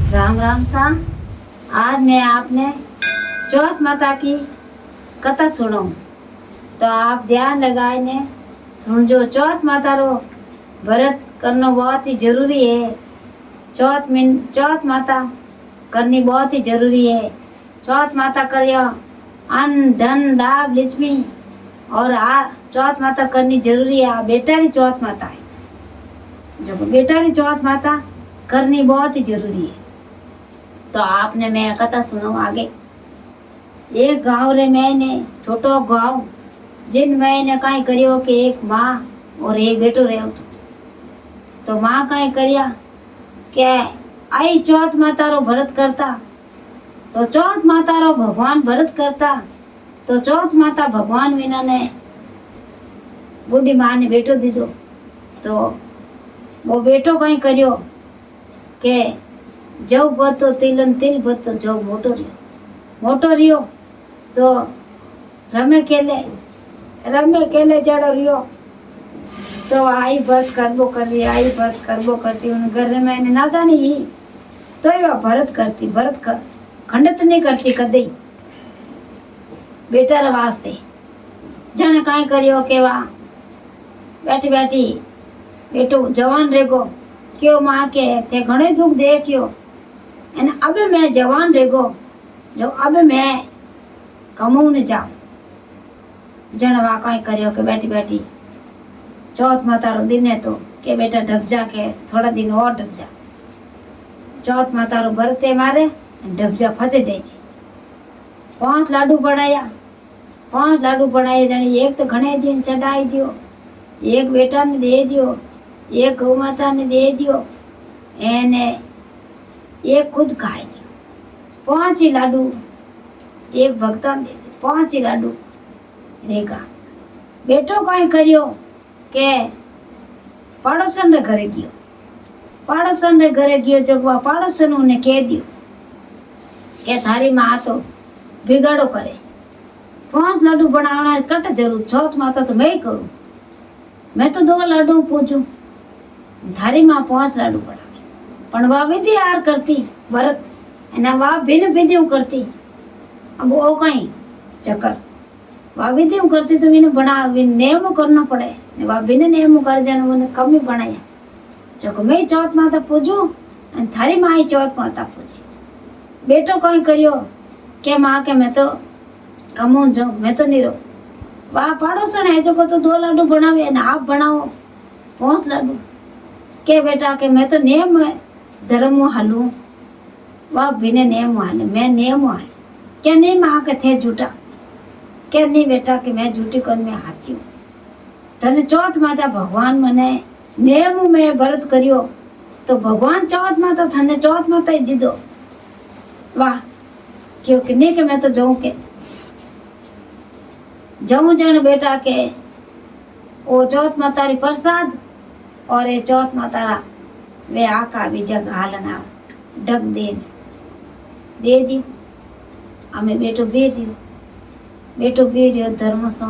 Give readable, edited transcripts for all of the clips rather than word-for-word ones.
राम राम सा। आज मैं आपने चौथ माता की कथा सुनाऊं, तो आप ध्यान लगाए ने सुनजो। चौथ माता रो व्रत करना बहुत ही जरूरी है। चौथ माता करनी बहुत ही जरूरी है। चौथ माता करियो अन्न धन लाभ लक्ष्मी और चौथ माता करनी जरूरी है। बेटा री चौथ माता है, जो बेटा री चौथ माता करनी बहुत ही जरूरी है। तो आपने मैं कथा सुनो आगे। एक गांव रे मैंने छोटो गांव जिन मैंने कई करियो कि एक माँ और एक बेटो रहो तो माँ कई करिया के आई चौथ माता रो व्रत करता। तो चौथ माता रो भगवान व्रत करता। तो चौथ माता भगवान विना ने बूढ़ी माँ ने बेटो दीदो। तो वो बेटो कई करियो के जव बतो तिलन तिल बतो जव मोटो रियो। तो रमे केले जड़ो रियो। तो आई व्रत करबो करती उन घर में ने नादा नहीं तो वह भरत करती खंडित नहीं करती कदे बेटा रे वास्ते। जने काई करियो के वा बैठी बैठी बेटो जवान रेगो क्यों माँ के ते घणे दुख देखियो एने अब मैं जवान रेगो जो अब मैं कमाऊं जाऊं। जन वा कई करियो के बैठी बैठी चौथ माता रो दिन है तो के बेटा ढब जा के थोड़ा दिन और ढब जा। चौथ माता रो बरते मारे ढब जा फसे जाए। 5 लाडू बनाए जने एक तो घणे दिन चढ़ाई दियो, एक बेटा ने दे दियो, एक गौ माता ने दे दियो एने एक खुद खाई लियो। 5 ही लाडू एक भक्ता ने दे दियो, 5 ही लाडू रेगा। बेटो कई करियो के पड़ोसन रे घरे गयो जब वह पड़ोसन ने कह दियो के थारी माँ तो बिगाड़ो करे। 5 लाडू बनावना कट जरूर चौथ माता तो मैं ही करूं। मैं तो 2 लाडू पूछूं थारी माँ 5 लाडू बनावे पण वा विधि हार करती व्रत एना वा भिन्न विधियों करती। अब वो कहीं चक्कर वा विधियों करती तो इन्हें बना नियम करना पड़े ने वा भिन्न नियम कर जाने उन्हें कमी बनाया। चको मैं चौथ माता पूजू और थारी माँ ही चौथ माता पूजे। बेटो कहीं करियो के माँ के मैं तो कमू जाऊं मैं तो नहीं रो। वाह पड़ोसन है जो को तो 2 लाडू बनावे ना आप बनाओ 5 लाडू के बेटा के मैं तो नियम है धर्म हालू वाह बिने नियम हाले मैं नियम हाल क्या नहीं माँ के थे झूठा क्या नहीं बेटा के मैं झूठी कौन मैं हाची हूँ। तने चौथ माता भगवान मने नियम में व्रत करियो तो भगवान चौथ माता थने चौथ माता ही दी दो। वाह क्योंकि नहीं के मैं तो जाऊं जन बेटा के वो चौथ माता री प्रसाद और ये चौथ माता वे आका बीजा घालना डग दे दी। हमें बेटो बेरियो धर्म सो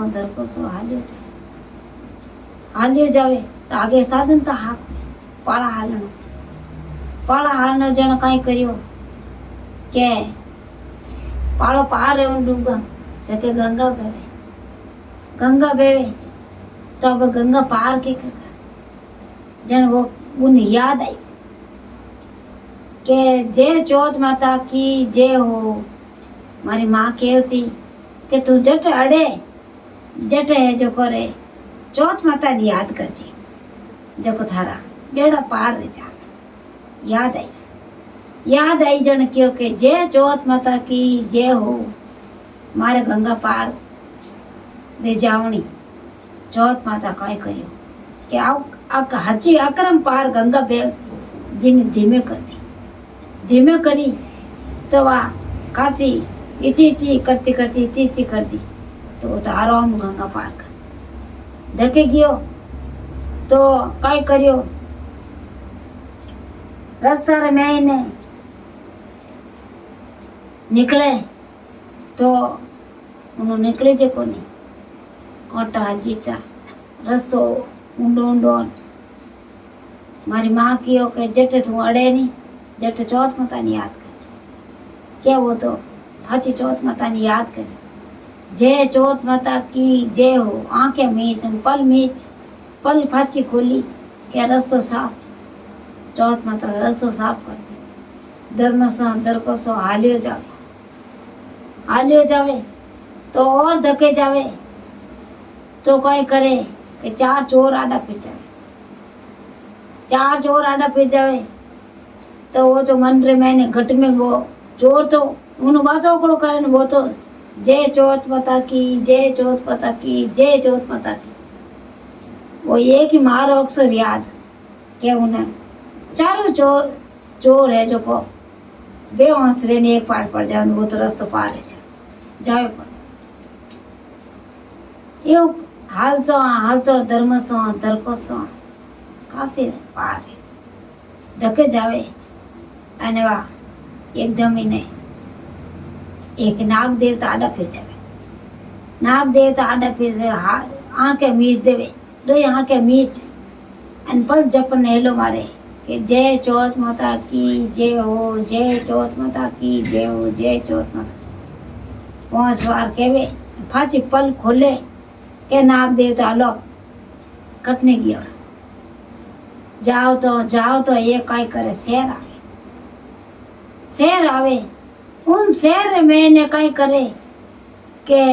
हालियो जावे तो आगे साधन तो हाक पाला हालनो जन कई करियो के पालो पार है उन डूबा तो के गंगा बेवे तो अब गंगा पार के कर जन वो उन्हें याद आई के जय चौथ माता की जय हो। मारी माँ कहती कि तू जट है जो करे चौथ माता ने याद कर जी जो को थारा बेड़ा पार रे जा। याद आई जन क्यों के जय चौथ माता की जय हो। मारे गंगा पार ले जावनी चौथ माता कई करियो कि आ हची अक्रम पार गंगा बे जिन धीमे करी तो वह काशी इति करती कर दी तो वो तो आराम गंगा पार कर देखे गयो। तो कई करियो रास्ता रे में निकले तो उन्होंने निकले जे कोनी कोटा जीटा रस्तो ऊंडो मारी माँ कियो के जटे तू अड़े नहीं जट चौथ माता ने याद कर क्या वो तो फाची चौथ माता ने याद कर जय चौथ माता की जय हो। आंखें मीच पल मीच पल फाची खोली क्या रस्तो साफ चौथ माता रस्तो साफ कर दे धर्मसो दरकोसो हालियो जावे तो और धके जावे तो कोई करे कि चार चोर आडा फिर जावे चार चोर आडा फिर जावे तो वो जो मन रे मैंने घट में वो चोर तो उन बातों को करे न वो तो जय चौथ माता की जय चौथ माता की जय चौथ माता की वो एक ही मारो अक्षर याद के उन्हें चारों चोर है जो को बे हंसरे ने एक पार पड़ जाए वो तो रस्तो पार है जावे पर यो हाल तो धर्मसो दरकोसो काशी पार है धके जावे अने वा एकदम ही नहीं एक नाग देवता आडा फिर जावे नाग देवता आडा फिर आंखें मीच देवे दो आंखें मीच अन पल जपन हेलो मारे कि जय चौथ माता की जय हो जय चौथ माता की जय हो जय चौथ माता 5 बार कहवे फाची पल खोले के नाग देवता लो कटने गया जाओ तो ये काय करे शेर आवे उन शेर में कई करे के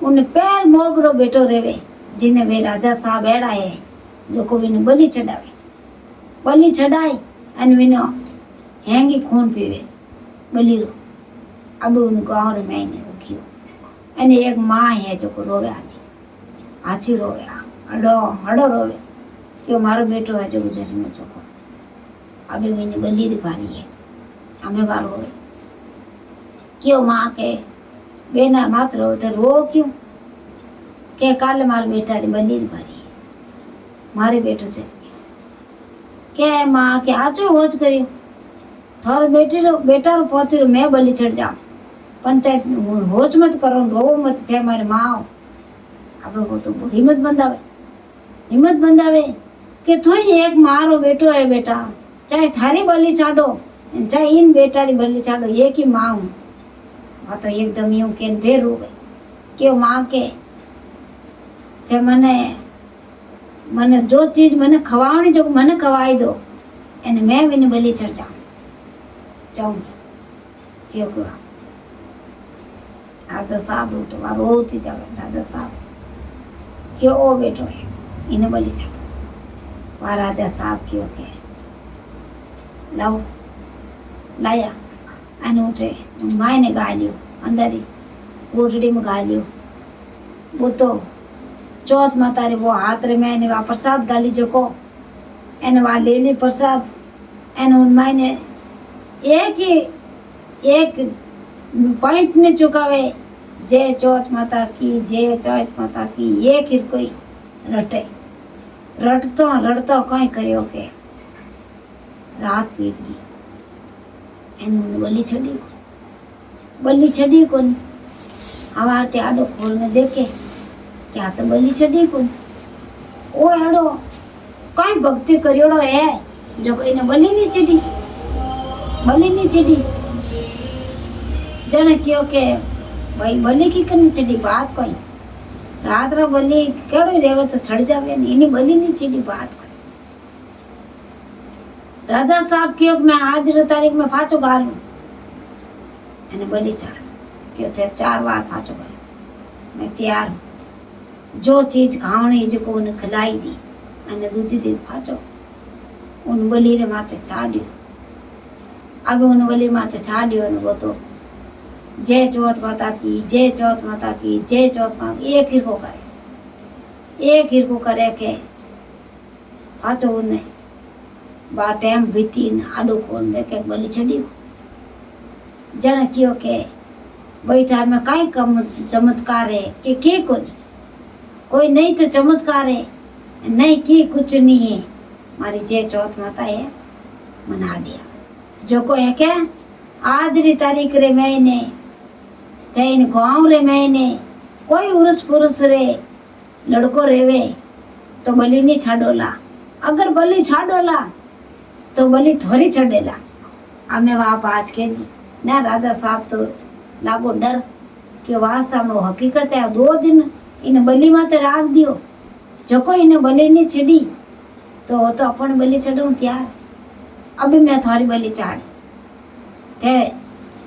उन पैर मोगरो बेटो रेवे जिन्हें वे राजा साहब एड़ा है जो को विन बलि चढ़ाई अन विनो हैंगी खून पीवे बलि रो अब उन गांव रे मैंने रखियो अने एक माँ है जो को रोवे आची रोवे हड़ो रोवे कि मारो बेटो है जो गुजर में जो को अभी विन बलि री भारी है हमें बार रोवे क्यों माँ के बेना मात रो तो रो क्यों के काल मार बेटा री बलि री भारी है मारे बेटो से के माँ के आचो होज करियो थारो बेटा रो पोती रो मैं बलि चढ़ जाऊं पण ते होज मत करो रो मत थे मारे माँ आपने को तो हिम्मत बंधावे के तू एक मारो बेटो है बेटा चाहे थारी बलि चाड़ो चाहे इन बेटा री बलि चाड़ो एक ही माँ हूँ हाँ तो एकदम यूं के भेर हो गई क्यों माँ के चे मने जो चीज मने खवावनी जो मने खवाई दो एने मैं भी बलि चढ़ जाऊंगी क्यों करा राजा साहब उठो वारो होती जावे राजा साहब क्यों ओ बेटो है इन्हें बलि चढ़ो वह राजा साहब क्यों के लाया अने उठे माए ने गालियो अंदर ही गोटड़ी में गालियो वो तो चौथ माता रे वो हाथ रे मैंने वहाँ प्रसाद गाली जो को एने वहाँ ले ली प्रसाद एने उन माए ने एक पॉइंट ने चुकावे जय चौथ माता की जय चौथ माता की एक ही कोई रटतो कहीं करियो के रात बीत गई एने बलि छड़ी कोनी हमारे ते आडो खोल ने देखे क्या तो बलि छड़ी कोनी ओ आडो कई भक्ति करियोड़ो है जो कोई ने बलि नहीं छड़ी जने क्यों के भाई बलि की करनी छड़ी बात कोई रात रा बलि केड़ो रेवे तो छड़ जावे ने इनी बलि नहीं छड़ी बात कोई राजा साहब क्यों मैं आज री तारीख में फाचो गालू एने बलि चाड़ क्यों थे 4 बार फाचो गालू मैं तैयार हूँ जो चीज खावणी जो उन्हें खिलाई दी अने दूजी दिन फाचो उन बलि रे माथे छाड़ियो अब उन बलि माथे छाड़ियो ने वो तो जय चौथ माता की जय चौथ माता की जय चौथ माता एक हिरको करे के फाचो उन्हें बा टाइम बीती आडो खोल दे के बलि छड़ी जन क्यों के भाई थार में काई कम चमत्कार है के कोई नहीं तो चमत्कार है नहीं कि कुछ नहीं है मारी जय चौथ माता है मना दिया जो को है क्या आज री तारीख रे महीने चाहे गाँव रे महीने कोई उर्स पुरुष रे लड़को रेवे तो बलि नहीं छाड़ोला अगर बलि छाड़ोला तो बलि थोड़ी चढ़ेला। हमें आप आज के दी ना राजा साहब तो लागो डर कि वास्तव में हकीकत है 2 दिन इन बलि माते राख दियो जो इने बलि नहीं छिड़ी तो अपन बलि चढ़ू त्यार अभी मैं थारी बलि चाड़ थे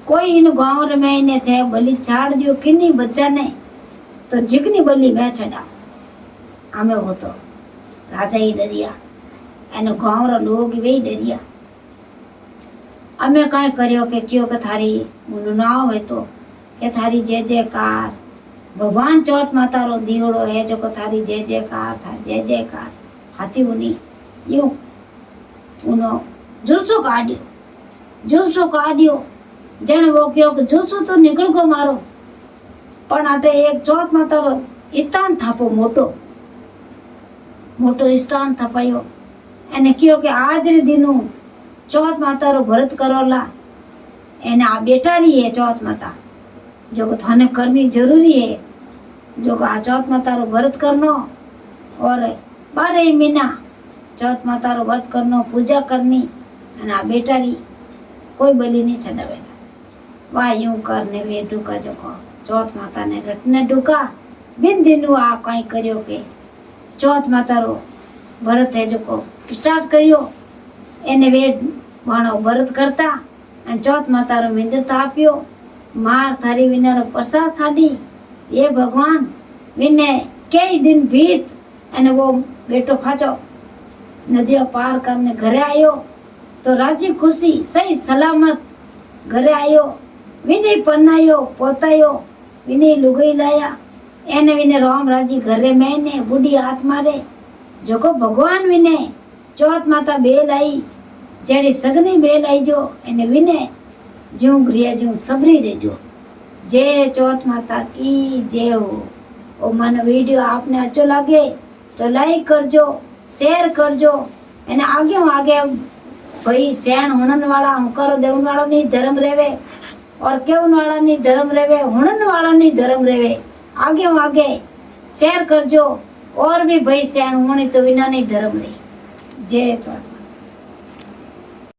कोई इन गांव में इने थे बलि चाड़ दियो किन्नी बच्चा ने तो जिगनी बलि मैं चढ़ा हमें वो तो राजा ही डरिया एने गांव रा लोग वे डरिया अमे काई करियो के क्यों के थारी मुनु नाव है तो के थारी जय जयकार भगवान चौथ माता रो दियोड़ो है जो को थारी जय जयकार था जय जयकार हाची उनी यूं उनो जुलसो काढ़ियो जण वो क्यों के जुलसो तो निकल गो मारो पण आटे एक चौथ माता रो स्थान थापो मोटो मोटो स्थान थपायो एने क्यों के आज रे दिनु चौथ माता रो व्रत करोला एने आ बेटा रही है चौथ माता जो को थाने करनी जरूरी है जो को आ चौथ माता रो व्रत करनो और 12 महीना चौथ माता रो व्रत करनो पूजा करनी अने आ बेटा रही कोई बलि नहीं चढ़ावेला वाह यूं करने वे डूका जो को चौथ माता ने रटने डूका बिन दिनु आ कई करियो के चौथ माता रो व्रत है जो को स्टार्ट करियो एने वे वाणो व्रत करता अने चौथ माता रो मिंदर ताप्यो मार थारी विना रो प्रसाद छाड़ी ये भगवान विने कई दिन बीत अने वो बेटो फाचो नदियों पार करने घरे आयो तो राजी खुशी सही सलामत घरे आयो विने पन्नायो पोतायो विने लुगई लाया एने विने राम राजी घरे मैंने बूढ़ी आत्मा रे जो को भगवान विने चौथ माता बेल आई जेड़ी सगनी बेल आई जो एने विने जो गृह जो सबरी रे जो जय चौथ माता की जय हो। ओ मन वीडियो आपने अच्छो लगे तो लाइक करजो शेयर करजो एने आगे भाई सैन हुणन वाला हुंकारो देवन वाला नहीं धर्म रेवे और केवन वाला नहीं धर्म रेवे हुणन वाला नहीं धर्म रेवे आगे शेयर करजो और भी भाई सैन होनी तो विना नहीं धर्म रे। जय चौथ।